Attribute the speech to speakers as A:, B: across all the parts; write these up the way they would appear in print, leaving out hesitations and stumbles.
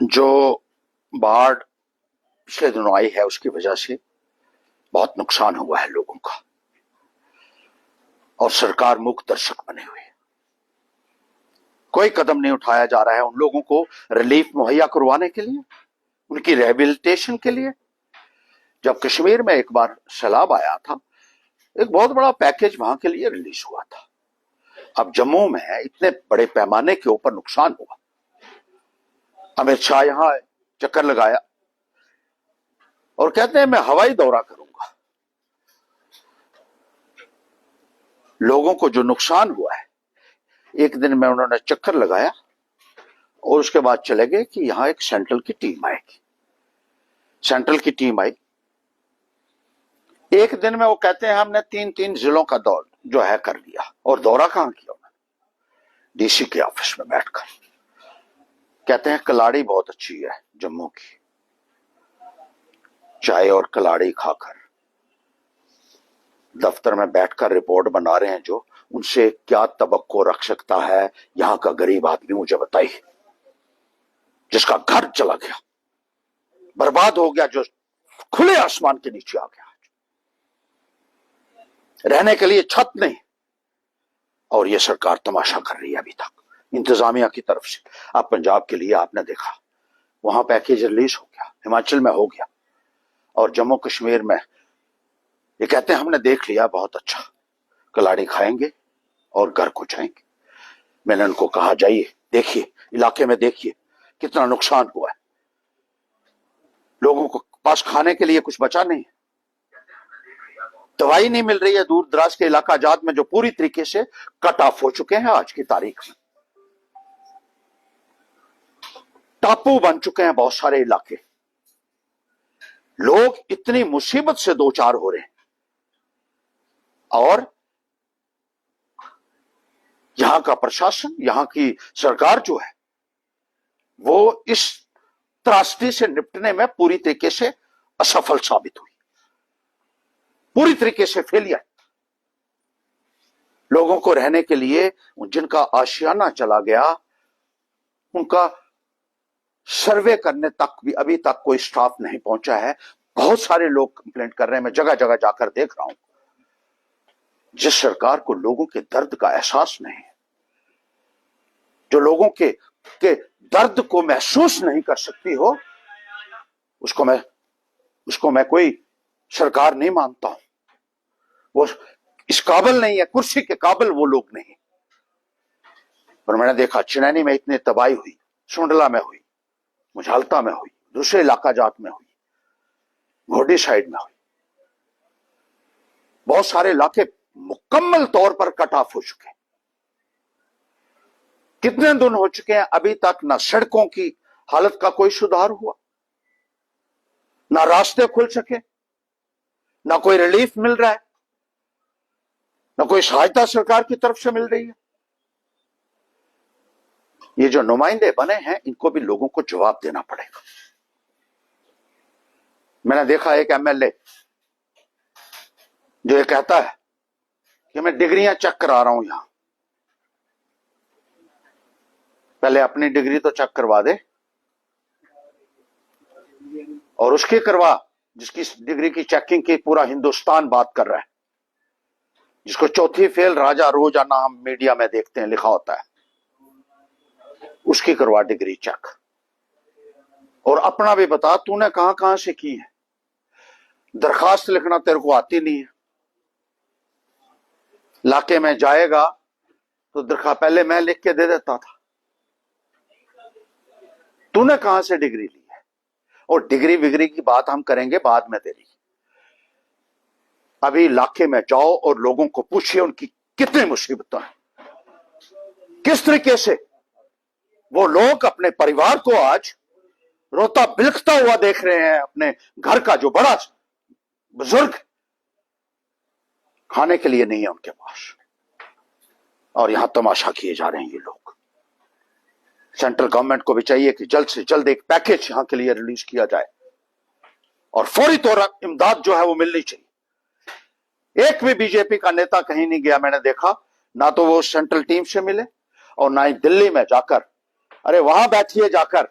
A: जो बाढ़ पिछले दिनों आई है उसकी वजह से बहुत नुकसान हुआ है लोगों का, और सरकार मूक दर्शक बने हुए है। कोई कदम नहीं उठाया जा रहा है उन लोगों को रिलीफ मुहैया करवाने के लिए, उनकी रिहेबिलिटेशन के लिए। जब कश्मीर में एक बार सैलाब आया था, एक बहुत बड़ा पैकेज वहां के लिए रिलीज हुआ था। अब जम्मू में इतने बड़े पैमाने के ऊपर नुकसान हुआ। अमित शाह यहां चक्कर लगाया और कहते हैं मैं हवाई दौरा करूंगा। लोगों को जो नुकसान हुआ है, एक दिन में उन्होंने चक्कर लगाया और उसके बाद चले गए कि यहां एक सेंट्रल की टीम आएगी। सेंट्रल की टीम आई, एक दिन में वो कहते हैं हमने 3 जिलों का दौर जो है कर लिया। और दौरा कहां किया उन्होंने? डीसी के ऑफिस में बैठकर। कहते हैं कलाड़ी बहुत अच्छी है जम्मू की, चाय और कलाड़ी खाकर दफ्तर में बैठकर रिपोर्ट बना रहे हैं। जो उनसे क्या तवक्को रख सकता है यहां का गरीब आदमी, मुझे बताइए, जिसका घर चला गया, बर्बाद हो गया, जो खुले आसमान के नीचे आ गया, रहने के लिए छत नहीं। और ये सरकार तमाशा कर रही है अभी तक इंतजामिया की तरफ से। अब पंजाब के लिए आपने देखा, वहां पैकेज रिलीज हो गया, हिमाचल में हो गया, और जम्मू कश्मीर में ये कहते हैं हमने देख लिया, बहुत अच्छा, कलाड़ी खाएंगे और घर को जाएंगे। मैंने उनको कहा जाइए देखिए, इलाके में देखिए कितना नुकसान हुआ है, लोगों को पास खाने के लिए कुछ बचा नहीं है, दवाई नहीं मिल रही है। दूर दराज के इलाका जात में जो पूरी तरीके से कट ऑफ हो चुके हैं, आज की तारीख में टापू बन चुके हैं बहुत सारे इलाके। लोग इतनी मुसीबत से दो चार हो रहे हैं, और यहां का प्रशासन, यहां की सरकार जो है, वो इस त्रासदी से निपटने में पूरी तरीके से असफल साबित हुई, पूरी तरीके से फेलियर। लोगों को रहने के लिए जिनका आशियाना चला गया, उनका सर्वे करने तक भी अभी तक कोई स्टाफ नहीं पहुंचा है। बहुत सारे लोग कंप्लेंट कर रहे हैं, मैं जगह जगह जाकर देख रहा हूं। जिस सरकार को लोगों के दर्द का एहसास नहीं है, जो लोगों के दर्द को महसूस नहीं कर सकती हो, उसको मैं कोई सरकार नहीं मानता हूं। वो इस काबिल नहीं है, कुर्सी के काबिल वो लोग नहीं। पर मैंने देखा चिनैनी में इतनी तबाही हुई, सुंडला में हुई, मुझालता में हुई, दूसरे इलाका जात में हुई, घोड़ी साइड में हुई। बहुत सारे इलाके मुकम्मल तौर पर कट ऑफ हो चुके हैं। कितने दिन हो चुके हैं, अभी तक ना सड़कों की हालत का कोई सुधार हुआ, ना रास्ते खुल सके, ना कोई रिलीफ मिल रहा है, ना कोई सहायता सरकार की तरफ से मिल रही है। ये जो नुमाइंदे बने हैं, इनको भी लोगों को जवाब देना पड़ेगा। मैंने देखा एक एमएलए जो ये कहता है कि मैं डिग्रियां चेक करा रहा हूं यहां। पहले अपनी डिग्री तो चेक करवा दे, और उसकी करवा जिसकी डिग्री की चेकिंग की पूरा हिंदुस्तान बात कर रहा है, जिसको चौथी फेल राजा रोजाना हम मीडिया में देखते हैं लिखा होता है, उसकी करवा डिग्री चेक। और अपना भी बता, तूने कहां कहां से की है। दरखास्त लिखना तेरे को आती नहीं है, इलाके में जाएगा तो दरखास्त पहले मैं लिख के दे देता था। तूने कहां से डिग्री ली है? और डिग्री विग्री की बात हम करेंगे बाद में तेरी। अभी इलाके में जाओ और लोगों को पूछिए उनकी कितनी मुसीबतें हैं, किस तरीके से वो लोग अपने परिवार को आज रोता बिलखता हुआ देख रहे हैं। अपने घर का जो बड़ा बुजुर्ग, खाने के लिए नहीं है उनके पास, और यहां तमाशा किए जा रहे हैं ये लोग। सेंट्रल गवर्नमेंट को भी चाहिए कि जल्द से जल्द एक पैकेज यहां के लिए रिलीज किया जाए, और फौरी तौर पर इमदाद जो है वो मिलनी चाहिए। एक भी बीजेपी का नेता कहीं नहीं गया, मैंने देखा, ना तो वो सेंट्रल टीम से मिले और ना ही दिल्ली में जाकर, अरे वहां बैठिए जाकर,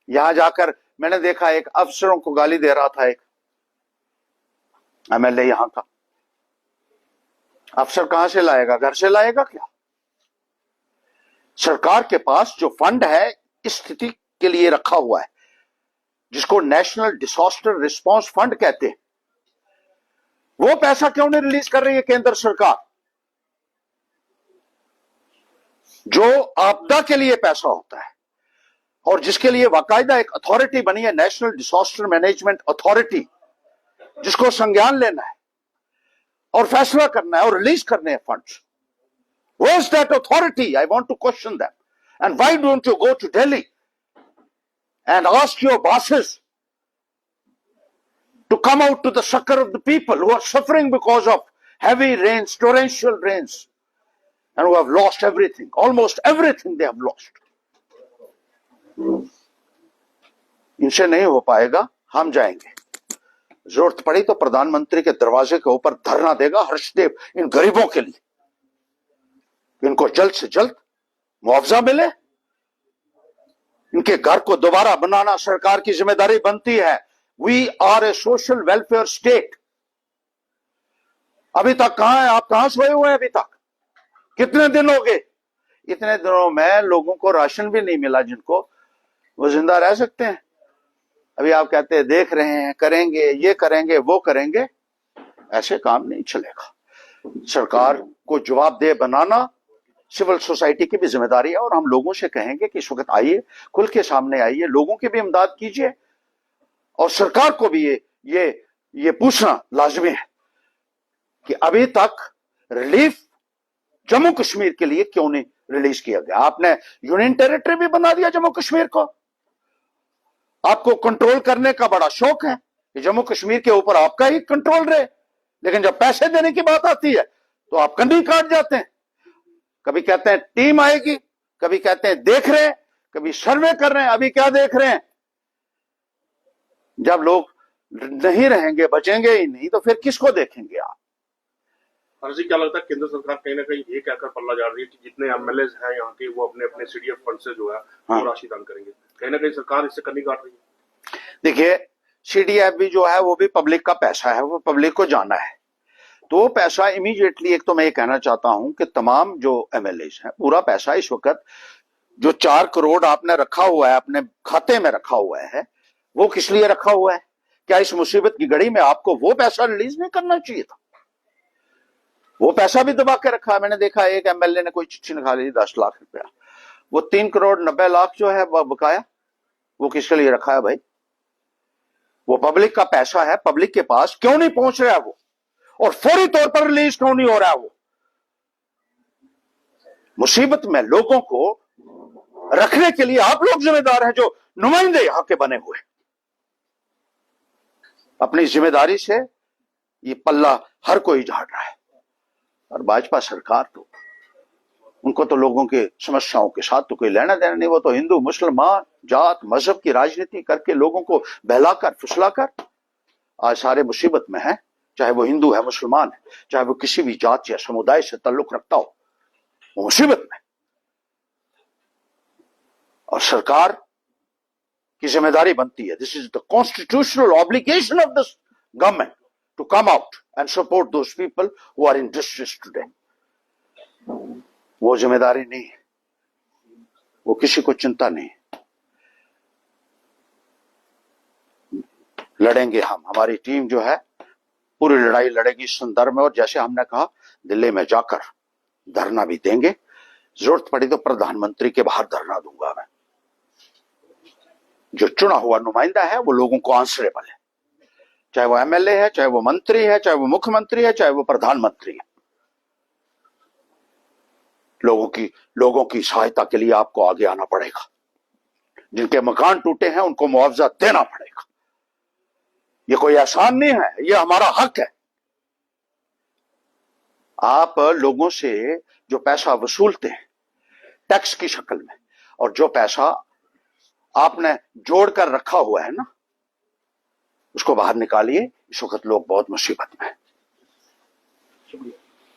A: यहां जाकर मैंने देखा एक अफसरों को गाली दे रहा था, एक एमएलए यहां का। अफसर कहां से लाएगा, घर से लाएगा क्या? सरकार के पास जो फंड है इस स्थिति के लिए रखा हुआ है, जिसको नेशनल डिजास्टर रिस्पांस फंड कहते हैं, वो पैसा क्यों नहीं रिलीज कर रही है केंद्र सरकार? जो आपदा के लिए पैसा होता है और जिसके लिए बाकायदा एक अथॉरिटी बनी है, नेशनल डिजास्टर मैनेजमेंट अथॉरिटी, जिसको संज्ञान लेना है और फैसला करना है और रिलीज करने हैं funds. Where is that authority? I want to question them. And why don't you go to Delhi and ask your bosses to come out to the succor of the people who are suffering because of heavy rains, torrential rains, and who have lost everything, almost everything they have lost. इनसे नहीं हो पाएगा, हम जाएंगे। जरूरत पड़ी तो प्रधानमंत्री के दरवाजे के ऊपर धरना देगा हर्षदेव इन गरीबों के लिए, इनको जल्द से जल्द मुआवजा मिले। इनके घर को दोबारा बनाना सरकार की जिम्मेदारी बनती है। We are a social welfare state. अभी तक कहां है आप? कहां सोए हुए हैं अभी तक? कितने दिन हो गए? इतने दिनों में लोगों को राशन भी नहीं मिला, जिनको वो जिंदा रह सकते हैं। अभी आप कहते हैं देख रहे हैं, करेंगे, ये करेंगे, वो करेंगे। ऐसे काम नहीं चलेगा। सरकार को जवाबदेह बनाना सिविल सोसाइटी की भी जिम्मेदारी है, और हम लोगों से कहेंगे कि इस वक्त आइए, खुल के सामने आइए, लोगों की भी इमदाद कीजिए, और सरकार को भी ये पूछना लाजमी है कि अभी तक रिलीफ जम्मू कश्मीर के लिए क्यों नहीं रिलीज किया गया? आपने यूनियन टेरिटरी भी बना दिया जम्मू कश्मीर को। आपको कंट्रोल करने का बड़ा शौक है कि जम्मू कश्मीर के ऊपर आपका ही कंट्रोल रहे, लेकिन जब पैसे देने की बात आती है तो आप कंधी काट जाते हैं। कभी कहते हैं टीम आएगी, कभी कहते हैं देख रहे हैं, कभी सर्वे कर रहे हैं। अभी क्या देख रहे हैं? जब लोग नहीं रहेंगे, बचेंगे ही नहीं, तो फिर किसको देखेंगे आप?
B: जी, क्या लगता है केंद्र सरकार कहीं ना कहीं ये कहकर पल्ला झाड़ रही है कि जितने एमएलए हैं यहाँ के, वो अपने अपने सीडीएफ फंड से जो है वो राशि दान करेंगे? कहीं ना कहीं सरकार इससे कन्नी काट रही है।
A: देखिए, सीडीएफ भी जो है वो भी पब्लिक का पैसा है, वो पब्लिक को जाना है। तो पैसा इमीडिएटली, एक तो मैं ये कहना चाहता हूं कि तमाम जो एमएलए हैं, पूरा पैसा इस वक्त जो 4 करोड़ आपने रखा हुआ है, अपने खाते में रखा हुआ है, वो किस लिए रखा हुआ है? क्या इस मुसीबत की घड़ी में आपको वो पैसा रिलीज नहीं करना चाहिए था? वो पैसा भी दबा के रखा है। मैंने देखा एक एमएलए ने कोई चिट्ठी निकाल ली 10 लाख रुपया, वो 3 करोड़ 90 लाख जो है बकाया, वो किसके लिए रखा है भाई? वो पब्लिक का पैसा है, पब्लिक के पास क्यों नहीं पहुंच रहा है वो, और फौरी तौर पर रिलीज क्यों नहीं हो रहा है वो? मुसीबत में लोगों को रखने के लिए आप लोग जिम्मेदार हैं, जो नुमाइंदे यहां के बने हुए। अपनी जिम्मेदारी से ये पल्ला हर कोई झाड़ रहा है, और भाजपा सरकार तो उनको तो लोगों के समस्याओं के साथ तो कोई लेना देना नहीं। वो तो हिंदू मुसलमान जात मजहब की राजनीति करके लोगों को बहलाकर फुसलाकर आज सारे मुसीबत में है। चाहे वो हिंदू है, मुसलमान है, चाहे वो किसी भी जात या समुदाय से ताल्लुक रखता हो, वो मुसीबत में। और सरकार की जिम्मेदारी बनती है, this is the constitutional obligation of this government to come out and support those people who are in distress today. वो जिम्मेदारी नहीं है, वो किसी को चिंता नहीं। लड़ेंगे हम, हमारी टीम जो है पूरी लड़ाई लड़ेगी इस संदर्भ में, और जैसे हमने कहा दिल्ली में जाकर धरना भी देंगे, जरूरत पड़ी तो प्रधानमंत्री के बाहर धरना दूंगा मैं। जो चुना हुआ नुमाइंदा है वो लोगों को आंसरेबल है, चाहे वो एमएलए है, चाहे वो मंत्री है, चाहे वो मुख्यमंत्री है, चाहे वो प्रधानमंत्री है। लोगों की सहायता के लिए आपको आगे आना पड़ेगा। जिनके मकान टूटे हैं उनको मुआवजा देना पड़ेगा। ये कोई आसान नहीं है, ये हमारा हक है। आप लोगों से जो पैसा वसूलते हैं टैक्स की शक्ल में, और जो पैसा आपने जोड़कर रखा हुआ है ना, उसको बाहर निकालिए। इस वक्त लोग बहुत मुसीबत में हैं।